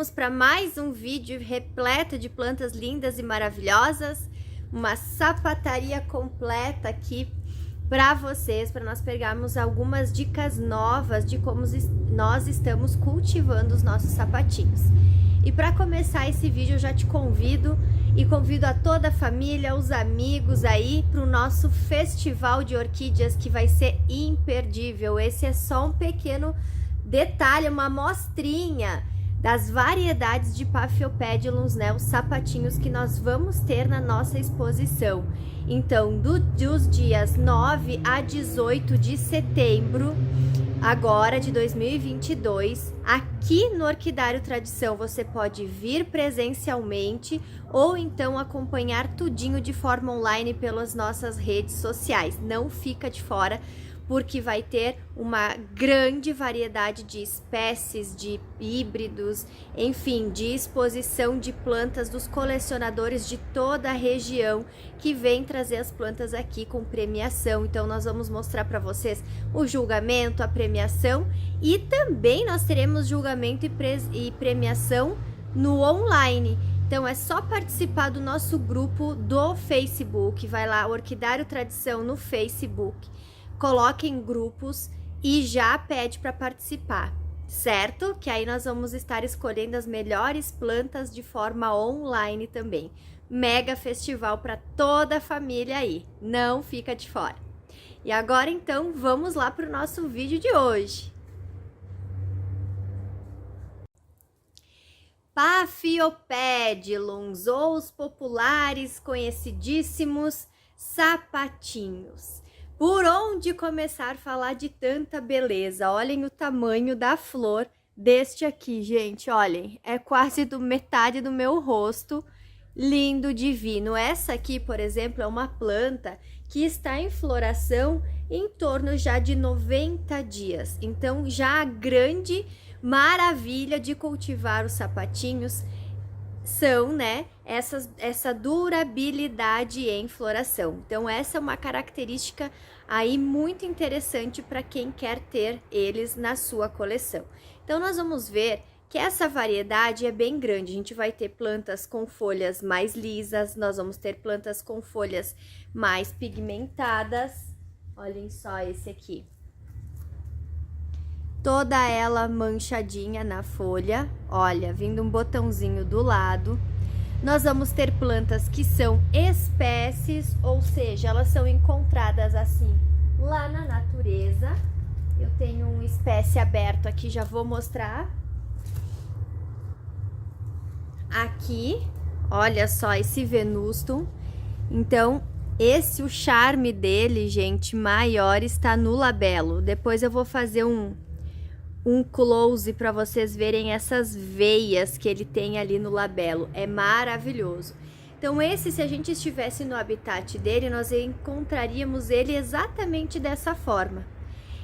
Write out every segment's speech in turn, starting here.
Vamos para mais um vídeo repleto de plantas lindas e maravilhosas, uma sapataria completa aqui para vocês, para nós pegarmos algumas dicas novas de como nós estamos cultivando os nossos sapatinhos. E para começar esse vídeo eu já te convido a toda a família, os amigos aí para o nosso festival de orquídeas que vai ser imperdível. Esse é só um pequeno detalhe, uma amostrinha das variedades de Paphiopedilums, né, os sapatinhos que nós vamos ter na nossa exposição. Então, dos dias 9 a 18 de setembro, agora de 2022, aqui no Orquidário Tradição, você pode vir presencialmente ou então acompanhar tudinho de forma online pelas nossas redes sociais. Não fica de fora, porque vai ter uma grande variedade de espécies, de híbridos, enfim, de exposição de plantas dos colecionadores de toda a região que vem trazer as plantas aqui com premiação. Então nós vamos mostrar para vocês o julgamento, a premiação, e também nós teremos julgamento e premiação no online. Então é só participar do nosso grupo do Facebook, vai lá, Orquidário Tradição no Facebook. Coloque em grupos e já pede para participar, certo? Que aí nós vamos estar escolhendo as melhores plantas de forma online também. Mega festival para toda a família aí, não fica de fora. E agora então vamos lá para o nosso vídeo de hoje. Paphiopedilums, ou os populares conhecidíssimos sapatinhos. Por onde começar a falar de tanta beleza? Olhem o tamanho da flor deste aqui, gente, olhem, é quase metade do meu rosto, lindo, divino. Essa aqui, por exemplo, é uma planta que está em floração em torno já de 90 dias, então já a grande maravilha de cultivar os sapatinhos são, né, essa durabilidade em floração. Então essa é uma característica aí muito interessante para quem quer ter eles na sua coleção. Então nós vamos ver que essa variedade é bem grande. A gente vai ter plantas com folhas mais lisas, nós vamos ter plantas com folhas mais pigmentadas. Olhem só esse aqui. Toda ela manchadinha na folha, olha, vindo um botãozinho do lado. Nós vamos ter plantas que são espécies, ou seja, elas são encontradas assim lá na natureza. Eu tenho uma espécie aberto aqui, já vou mostrar. Aqui, olha só esse Venustum. Então, o charme dele, gente, maior está no labelo. Depois eu vou fazer um close para vocês verem essas veias que ele tem ali no labelo, é maravilhoso. Então se a gente estivesse no habitat dele, nós encontraríamos ele exatamente dessa forma.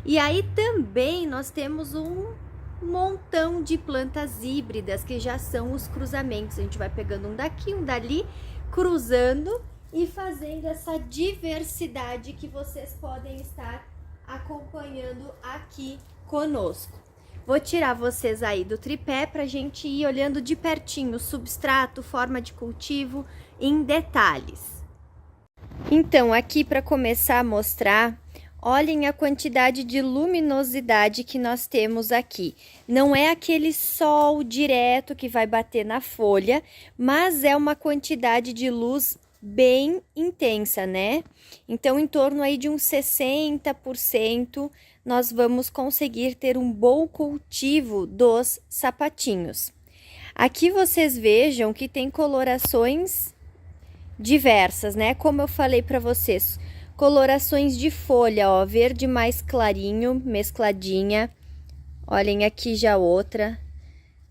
E aí também nós temos um montão de plantas híbridas, que já são os cruzamentos. A gente vai pegando um daqui, um dali, cruzando e fazendo essa diversidade que vocês podem estar acompanhando aqui conosco. Vou tirar vocês aí do tripé para a gente ir olhando de pertinho o substrato, forma de cultivo em detalhes. Então, aqui para começar a mostrar, olhem a quantidade de luminosidade que nós temos aqui. Não é aquele sol direto que vai bater na folha, mas é uma quantidade de luz bem intensa, né? Então, em torno aí de uns 60%, nós vamos conseguir ter um bom cultivo dos sapatinhos. Aqui vocês vejam que tem colorações diversas, né? Como eu falei para vocês, colorações de folha, ó, verde mais clarinho, mescladinha. Olhem aqui já outra.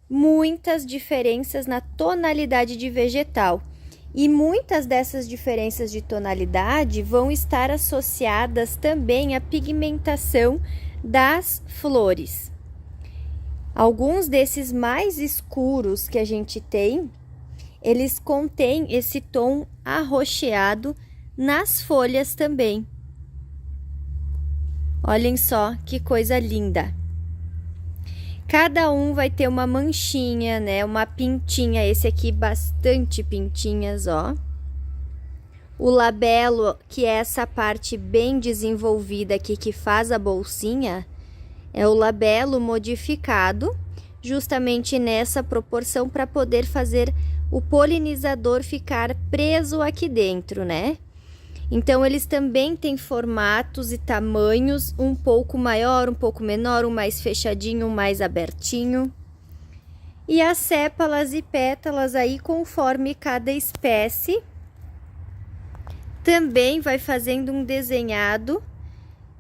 Muitas diferenças na tonalidade de vegetal. E muitas dessas diferenças de tonalidade vão estar associadas também à pigmentação das flores. Alguns desses mais escuros que a gente tem, eles contêm esse tom arroxeado nas folhas também. Olhem só que coisa linda. Cada um vai ter uma manchinha, né? Uma pintinha. Esse aqui, bastante pintinhas, ó. O labelo, que é essa parte bem desenvolvida aqui que faz a bolsinha, é o labelo modificado, justamente nessa proporção para poder fazer o polinizador ficar preso aqui dentro, né? Então, eles também têm formatos e tamanhos um pouco maior, um pouco menor, um mais fechadinho, um mais abertinho. E as sépalas e pétalas aí, conforme cada espécie, também vai fazendo um desenhado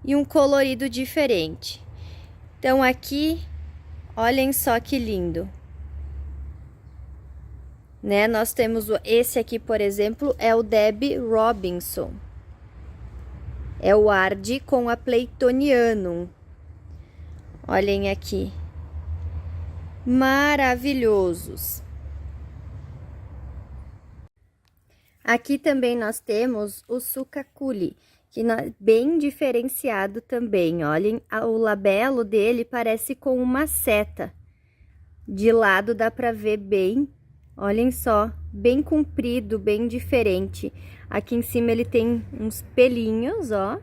e um colorido diferente. Então, aqui, olhem só que lindo. Né? Nós temos esse aqui, por exemplo, é o Debbie Robinson. É o Arde com a Playtonianum. Olhem aqui. Maravilhosos. Aqui também nós temos o Sucaculi, que é bem diferenciado também. Olhem, o labelo dele parece com uma seta. De lado dá para ver bem. Olhem só, bem comprido, bem diferente. Aqui em cima ele tem uns pelinhos, ó.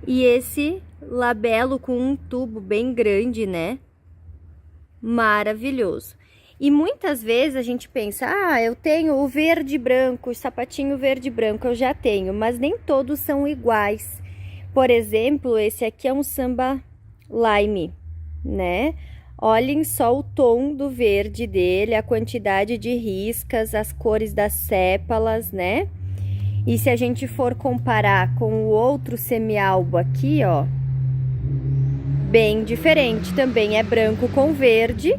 E esse labelo com um tubo bem grande, né? Maravilhoso. E muitas vezes a gente pensa, eu tenho o verde e branco, o sapatinho verde e branco, eu já tenho. Mas nem todos são iguais. Por exemplo, esse aqui é um Samba Lime, né? Olhem só o tom do verde dele, a quantidade de riscas, as cores das sépalas, né? E se a gente for comparar com o outro semialbo aqui, ó, bem diferente, também é branco com verde,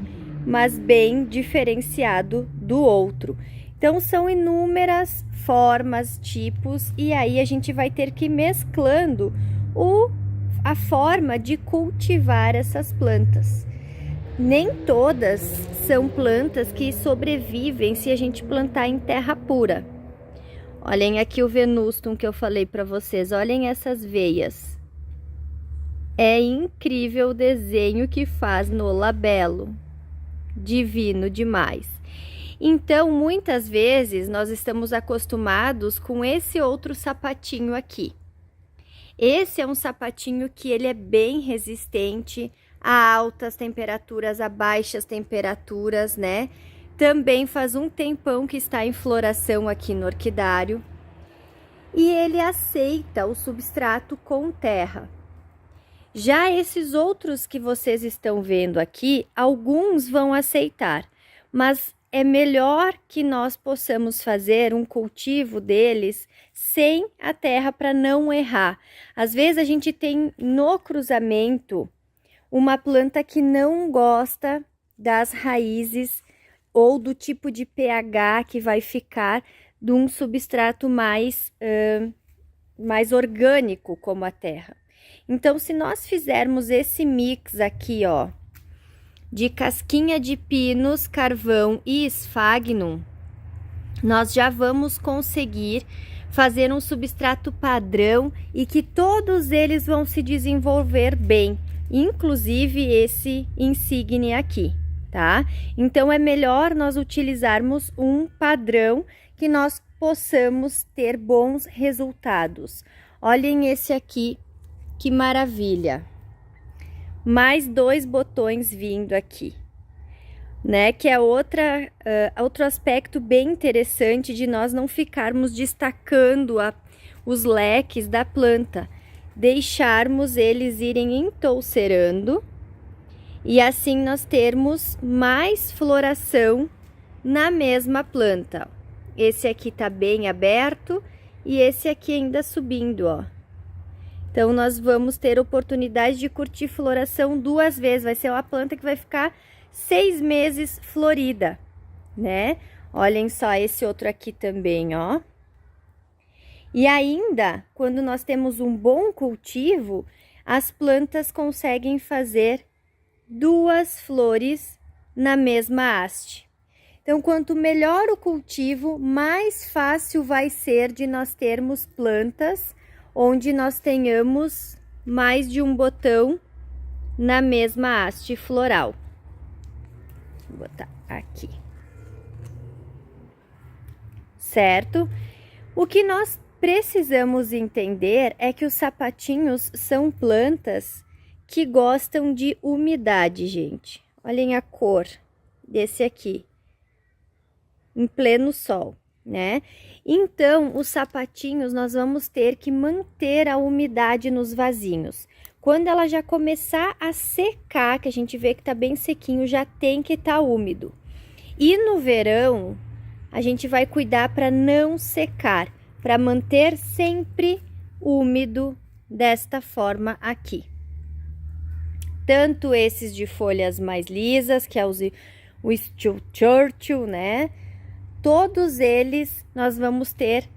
mas bem diferenciado do outro. Então, são inúmeras formas, tipos, e aí a gente vai ter que ir mesclando a forma de cultivar essas plantas. Nem todas são plantas que sobrevivem se a gente plantar em terra pura. Olhem aqui o Venustum que eu falei para vocês, olhem essas veias. É incrível o desenho que faz no labelo. Divino demais. Então, muitas vezes, nós estamos acostumados com esse outro sapatinho aqui. Esse é um sapatinho que ele é bem resistente a altas temperaturas, a baixas temperaturas, né? Também faz um tempão que está em floração aqui no orquidário. E ele aceita o substrato com terra. Já esses outros que vocês estão vendo aqui, alguns vão aceitar, mas é melhor que nós possamos fazer um cultivo deles sem a terra para não errar. Às vezes a gente tem no cruzamento uma planta que não gosta das raízes ou do tipo de pH que vai ficar de um substrato mais orgânico como a terra. Então, se nós fizermos esse mix aqui, ó, de casquinha de pinos, carvão e esfagno, nós já vamos conseguir fazer um substrato padrão e que todos eles vão se desenvolver bem, inclusive esse insigne aqui, tá? Então, é melhor nós utilizarmos um padrão que nós possamos ter bons resultados. Olhem esse aqui, que maravilha! Mais 2 botões vindo aqui, né? Que é outro aspecto bem interessante de nós não ficarmos destacando os leques da planta, deixarmos eles irem entoucerando e assim nós termos mais floração na mesma planta. Esse aqui tá bem aberto e esse aqui ainda subindo, ó. Então, nós vamos ter oportunidade de curtir floração 2 vezes. Vai ser uma planta que vai ficar 6 meses florida, né? Olhem só esse outro aqui também, ó. E ainda, quando nós temos um bom cultivo, as plantas conseguem fazer 2 flores na mesma haste. Então, quanto melhor o cultivo, mais fácil vai ser de nós termos plantas onde nós tenhamos mais de um botão na mesma haste floral. Vou botar aqui. Certo? O que nós precisamos entender é que os sapatinhos são plantas que gostam de umidade, gente. Olhem a cor desse aqui, em pleno sol, né? Então, os sapatinhos nós vamos ter que manter a umidade nos vasinhos. Quando ela já começar a secar, que a gente vê que tá bem sequinho, já tem que estar úmido. E no verão, a gente vai cuidar para não secar, para manter sempre úmido desta forma aqui. Tanto esses de folhas mais lisas, que é o Steel Churchill, né? Todos eles nós vamos ter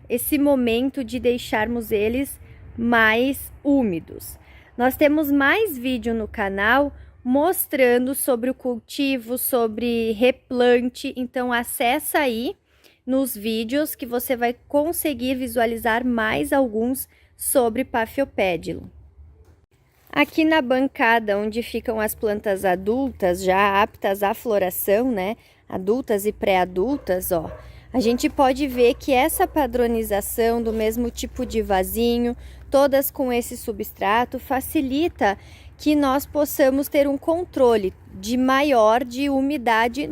esse momento de deixarmos eles mais úmidos. Nós temos mais vídeo no canal mostrando sobre o cultivo, sobre replante, então acessa aí nos vídeos que você vai conseguir visualizar mais alguns sobre Paphiopedilum. Aqui na bancada onde ficam as plantas adultas, já aptas à floração, né? Adultas e pré-adultas, ó. A gente pode ver que essa padronização do mesmo tipo de vasinho, todas com esse substrato, facilita que nós possamos ter um controle maior de umidade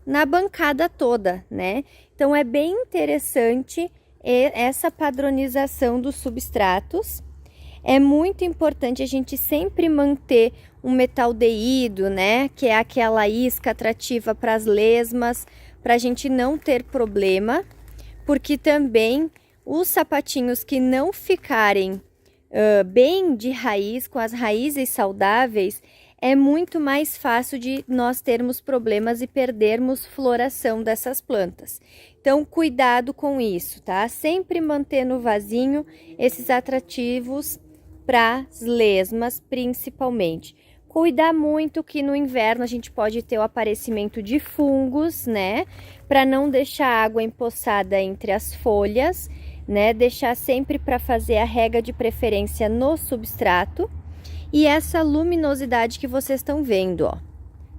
na bancada toda, né? Então, é bem interessante essa padronização dos substratos. É muito importante a gente sempre manter um metaldeído, né? Que é aquela isca atrativa para as lesmas, para a gente não ter problema, porque também os sapatinhos que não ficarem bem de raiz, com as raízes saudáveis, é muito mais fácil de nós termos problemas e perdermos floração dessas plantas. Então, cuidado com isso, tá? Sempre manter no vasinho esses atrativos para as lesmas, principalmente. Cuidar muito que no inverno a gente pode ter o aparecimento de fungos, né? Para não deixar a água empoçada entre as folhas, né? Deixar sempre para fazer a rega de preferência no substrato. E essa luminosidade que vocês estão vendo, ó.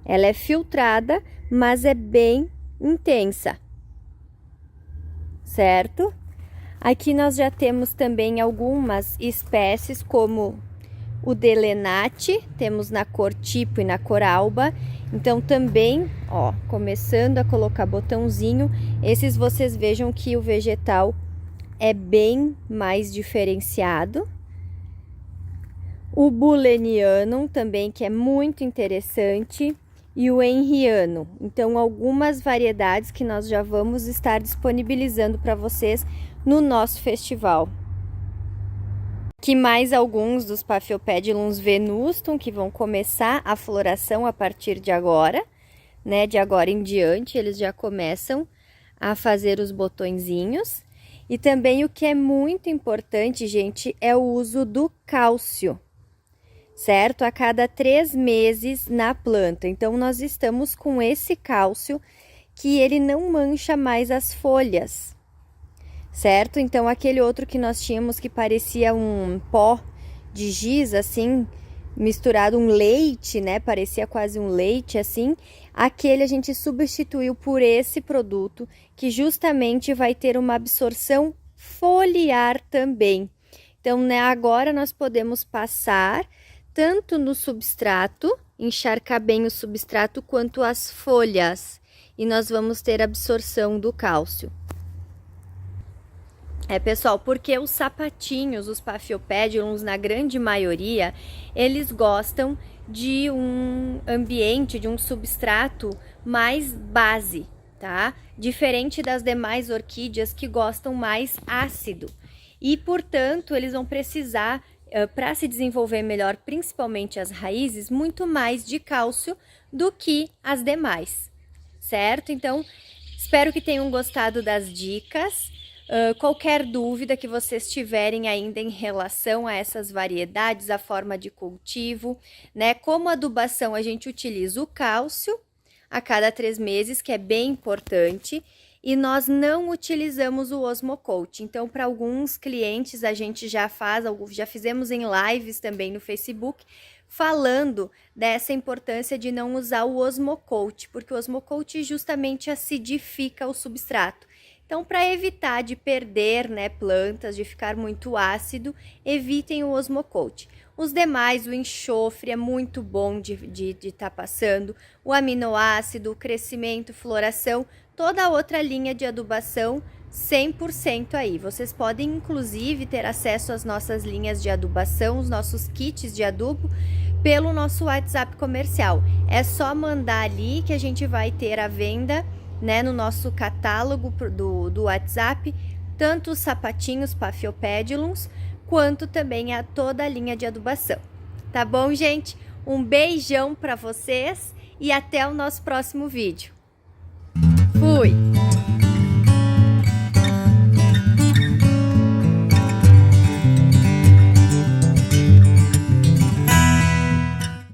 Ela é filtrada, mas é bem intensa. Certo? Aqui nós já temos também algumas espécies, como o Delenate, temos na cor tipo e na cor alba. Então também, ó, começando a colocar botãozinho, esses vocês vejam que o vegetal é bem mais diferenciado. O Bulenianum também, que é muito interessante, e o Henriano. Então, algumas variedades que nós já vamos estar disponibilizando para vocês no nosso festival. Aqui mais alguns dos Paphiopedilums venustum, que vão começar a floração a partir de agora, né? De agora em diante, eles já começam a fazer os botõezinhos. E também o que é muito importante, gente, é o uso do cálcio, certo? A cada 3 meses na planta. Então, nós estamos com esse cálcio que ele não mancha mais as folhas, certo? Então, aquele outro que nós tínhamos que parecia um pó de giz, assim, misturado um leite, né? Parecia quase um leite, assim. Aquele a gente substituiu por esse produto, que justamente vai ter uma absorção foliar também. Então, né, agora nós podemos passar tanto no substrato, encharcar bem o substrato, quanto as folhas. E nós vamos ter absorção do cálcio. Pessoal, porque os sapatinhos, os Paphiopedilums, na grande maioria, eles gostam de um ambiente, de um substrato mais base, tá? Diferente das demais orquídeas que gostam mais ácido. E, portanto, eles vão precisar, para se desenvolver melhor, principalmente as raízes, muito mais de cálcio do que as demais, certo? Então, espero que tenham gostado das dicas. Qualquer dúvida que vocês tiverem ainda em relação a essas variedades, a forma de cultivo, né? Como adubação, a gente utiliza o cálcio a cada 3 meses, que é bem importante. e nós não utilizamos o Osmocote. Então, para alguns clientes a gente já fizemos em lives também no Facebook, falando dessa importância de não usar o Osmocote, porque o Osmocote justamente acidifica o substrato. Então, para evitar de perder, né, plantas, de ficar muito ácido, evitem o Osmocote. Os demais, o enxofre é muito bom de estar passando, o aminoácido, o crescimento, floração, toda a outra linha de adubação 100% aí. Vocês podem inclusive ter acesso às nossas linhas de adubação, os nossos kits de adubo, pelo nosso WhatsApp comercial. É só mandar ali que a gente vai ter à venda, né, no nosso catálogo do WhatsApp, tanto os sapatinhos Paphiopedilums, quanto também a toda a linha de adubação. Tá bom, gente? Um beijão para vocês e até o nosso próximo vídeo. Fui!